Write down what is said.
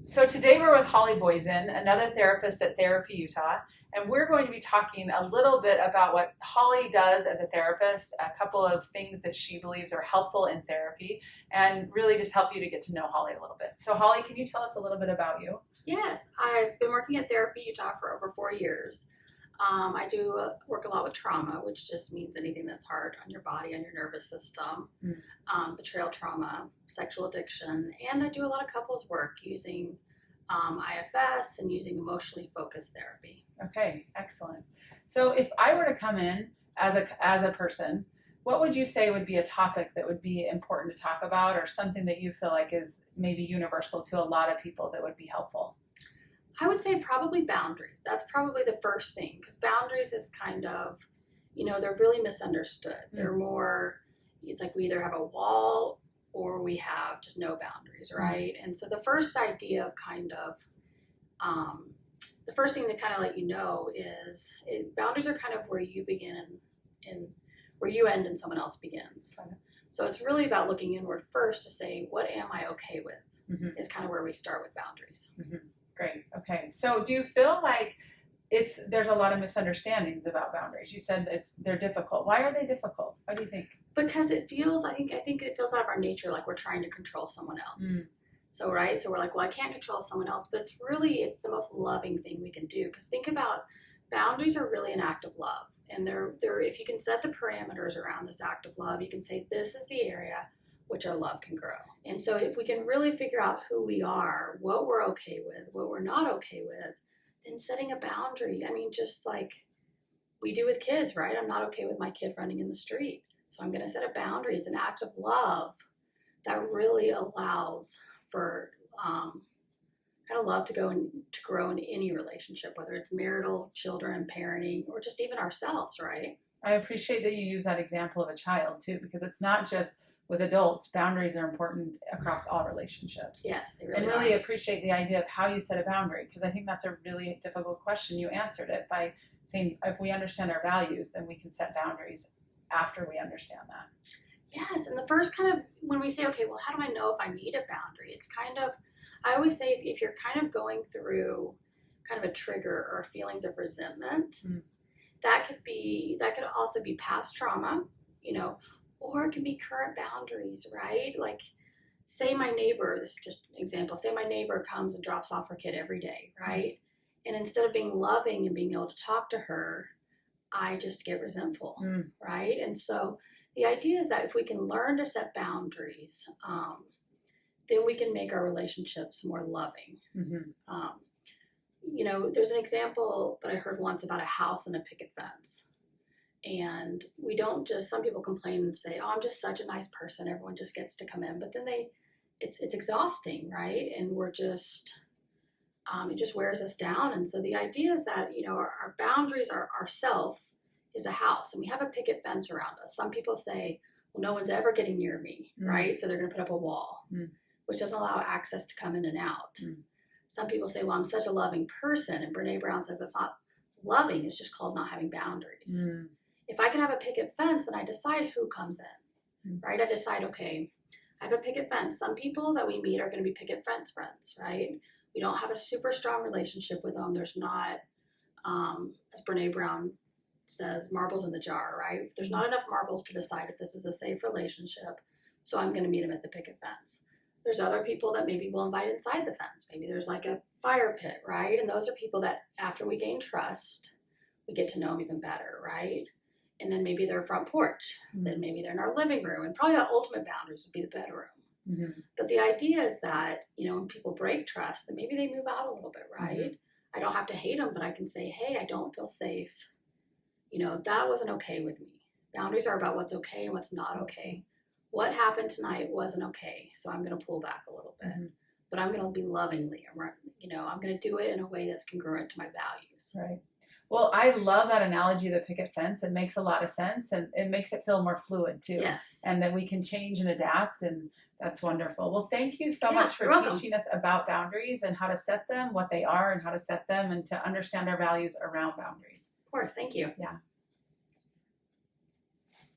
So today we're with Holly Voisin, another therapist at Therapy Utah, and we're going to be talking a little bit about what Holly does as a therapist, a couple of things that she believes are helpful in therapy, and really just help you to get to know Holly a little bit. So Holly, can you tell us a little bit about you? Yes, I've been working at Therapy Utah for over 4 years. I do work a lot with trauma, which just means anything that's hard on your body, on your nervous system, betrayal trauma, sexual addiction, and I do a lot of couples work using IFS and using emotionally focused therapy. Okay, excellent. So if I were to come in as a person, what would you say would be a topic that would be important to talk about, or something that you feel like is maybe universal to a lot of people that would be helpful? I would say probably boundaries. That's probably the first thing, because boundaries is kind of, they're really misunderstood. They're more, it's like we either have a wall or we have just no boundaries, right? And so the first idea of the first thing to kind of let you know is boundaries are kind of where you begin and where you end and someone else begins. So it's really about looking inward first to say, what am I okay with? Is kind of where we start with boundaries. Great. Okay. So do you feel like there's a lot of misunderstandings about boundaries? You said they're difficult. Why are they difficult? What do you think? Because I think it feels out of our nature like we're trying to control someone else. So we're like, well, I can't control someone else, but it's the most loving thing we can do. Because think about, boundaries are really an act of love, and they're if you can set the parameters around this act of love, you can say this is the area which our love can grow. And so if we can really figure out who we are, what we're okay with, what we're not okay with, then setting a boundary. I mean, just like we do with kids, right? I'm not okay with my kid running in the street, so I'm going to set a boundary. It's an act of love that really allows for kind of love to grow in any relationship, whether it's marital, children, parenting, or just even ourselves, right? I appreciate that you use that example of a child too, because it's not just with adults. Boundaries are important across all relationships. Yes, they really and really are. appreciate the idea of how you set a boundary, because I think that's a really difficult question. You answered it by saying if we understand our values, then we can set boundaries after we understand that. Yes, and the first kind of, when we say, okay, well, how do I know if I need a boundary? It's kind of, I always say if you're kind of going through kind of a trigger or feelings of resentment, that could also be past trauma, or it can be current boundaries, right? Like, say my neighbor, this is just an example, say my neighbor comes and drops off her kid every day, right? And instead of being loving and being able to talk to her, I just get resentful, right? And so the idea is that if we can learn to set boundaries, then we can make our relationships more loving. There's an example that I heard once about a house and a picket fence. And we don't just, some people complain and say, oh, I'm just such a nice person, everyone just gets to come in. But then it's exhausting, right? And we're just, it just wears us down. And so the idea is that, our boundaries are ourself is a house, and we have a picket fence around us. Some people say, well, no one's ever getting near me, right? So they're going to put up a wall, which doesn't allow access to come in and out. Some people say, well, I'm such a loving person. And Brene Brown says that's not loving, it's just called not having boundaries. If I can have a picket fence, then I decide who comes in, right? I decide, okay, I have a picket fence. Some people that we meet are going to be picket fence friends, right? We don't have a super strong relationship with them. There's not, as Brene Brown says, marbles in the jar, right? There's not enough marbles to decide if this is a safe relationship, so I'm going to meet them at the picket fence. There's other people that maybe we'll invite inside the fence. Maybe there's like a fire pit, right? And those are people that after we gain trust, we get to know them even better, right? And then maybe they're front porch. Then maybe they're in our living room. And probably the ultimate boundaries would be the bedroom. But the idea is that, when people break trust, then maybe they move out a little bit, right? I don't have to hate them, but I can say, hey, I don't feel safe. That wasn't okay with me. Boundaries are about what's okay and what's not okay. What happened tonight wasn't okay, so I'm going to pull back a little bit. But I'm going to be lovingly. I'm going to do it in a way that's congruent to my values. Right. Well, I love that analogy of the picket fence. It makes a lot of sense, and it makes it feel more fluid too. Yes. And that we can change and adapt, and that's wonderful. Well, thank you so much for welcome. teaching us about boundaries and how to set them, what they are, and how to set them, and to understand our values around boundaries. Of course. Thank you. Yeah.